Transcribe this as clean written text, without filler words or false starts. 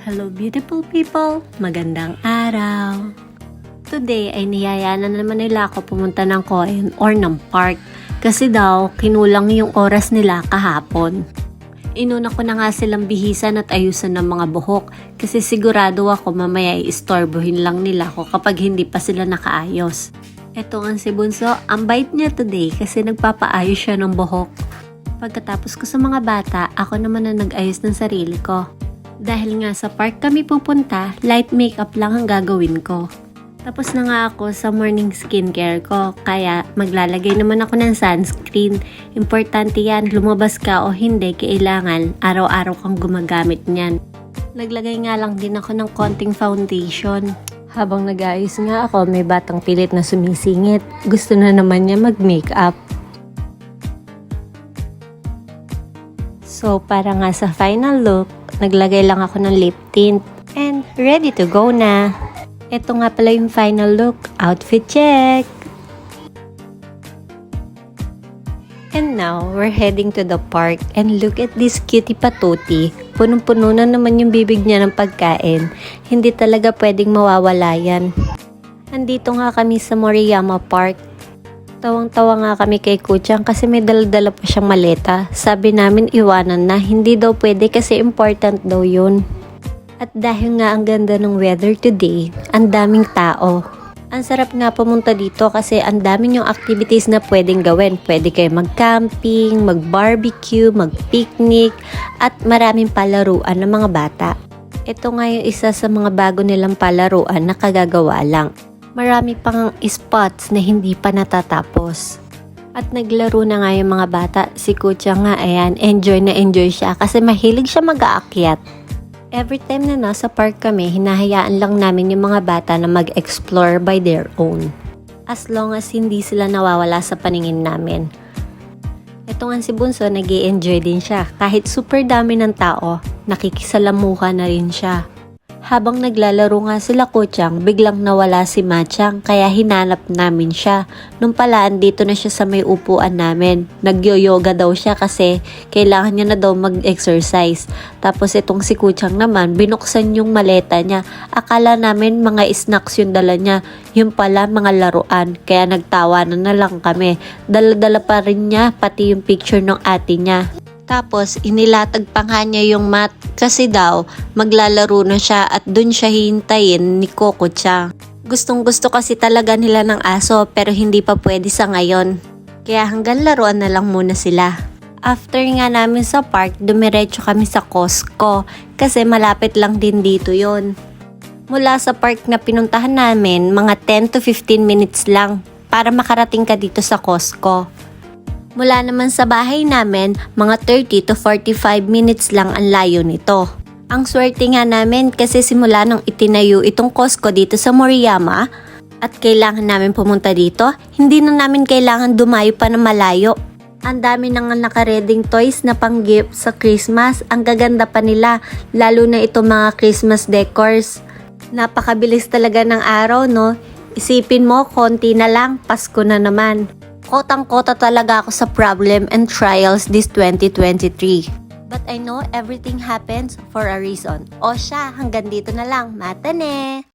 Hello beautiful people! Magandang araw! Today ay niyaya na naman nila ako pumunta ng Coen or ng park kasi daw kinulang yung oras nila kahapon. Inuna ko na nga silang bihisan at ayusan ng mga buhok kasi sigurado ako mamaya i-istorbohin lang nila ako kapag hindi pa sila nakaayos. Eto nga si Bunso, ang bait niya today kasi nagpapaayos siya ng buhok. Pagkatapos ko sa mga bata, ako naman na nag-ayos ng sarili ko. Dahil nga sa park kami pupunta, light makeup lang ang gagawin ko. Tapos na nga ako sa morning skincare ko, kaya maglalagay naman ako ng sunscreen. Importante yan, lumabas ka o hindi, kailangan araw-araw kang gumagamit niyan. Naglagay nga lang din ako ng konting foundation. Habang nag-ayos nga ako, may batang pilit na sumisingit. Gusto na naman niya mag-makeup. So, para nga sa final look, naglagay lang ako ng lip tint. And ready to go na! Ito nga pala yung final look. Outfit check! And now, we're heading to the park. And look at this cutie patuti. Punong-puno na naman yung bibig niya ng pagkain. Hindi talaga pwedeng mawawala yan. Andito nga kami sa Moriyama Park. Tawang-tawa nga kami kay Kuchang kasi may dala-dala pa siyang maleta. Sabi namin iwanan na, hindi daw pwede kasi important daw yun. At dahil nga ang ganda ng weather today, ang daming tao. Ang sarap nga pumunta dito kasi ang daming yung activities na pwedeng gawin. Pwede kayo mag-camping, mag-barbecue, mag-picnic, at maraming palaruan ng mga bata. Ito nga yung isa sa mga bago nilang palaruan na kagagawa lang. Marami pang spots na hindi pa natatapos. At naglaro na nga yung mga bata. Si Kucha nga, ayan, enjoy na enjoy siya kasi mahilig siya mag-aakyat. Every time na nasa park kami, hinahayaan lang namin yung mga bata na mag-explore by their own. As long as hindi sila nawawala sa paningin namin. Ito nga si Bunso, nag-i-enjoy din siya. Kahit super dami ng tao, nakikisalamuha na rin siya. Habang naglalaro nga sila Kuchang, biglang nawala si Machang kaya hinanap namin siya. Nung pala, andito na siya sa may upuan namin. Nag-yoga daw siya kasi kailangan niya na daw mag-exercise. Tapos itong si Kuchang naman, binuksan yung maleta niya. Akala namin mga snacks yung dala niya. Yung pala mga laruan. Kaya nagtawanan na lang kami. Dala-dala pa rin niya pati yung picture ng ate niya. Tapos, inilatag pa nga niya yung mat kasi daw maglalaro na siya at dun siya hintayin ni Coco Chang. Gustong gusto kasi talaga nila ng aso pero hindi pa pwede sa ngayon. Kaya hanggang laruan na lang muna sila. After nga namin sa park, dumiretso kami sa Costco kasi malapit lang din dito yon. Mula sa park na pinuntahan namin, mga 10 to 15 minutes lang para makarating ka dito sa Costco. Mula naman sa bahay namin, mga 30 to 45 minutes lang ang layo nito. Ang swerte nga namin kasi simula nung itinayo itong Costco dito sa Moriyama at kailangan namin pumunta dito, hindi na namin kailangan dumayo pa na malayo. Ang dami nang nakareding toys na pang gift sa Christmas. Ang gaganda pa nila, lalo na itong mga Christmas decors. Napakabilis talaga ng araw, no? Isipin mo, konti na lang, Pasko na naman. Kotang-kota talaga ako sa problem and trials this 2023. But I know everything happens for a reason. O siya, hanggang dito na lang. Matane!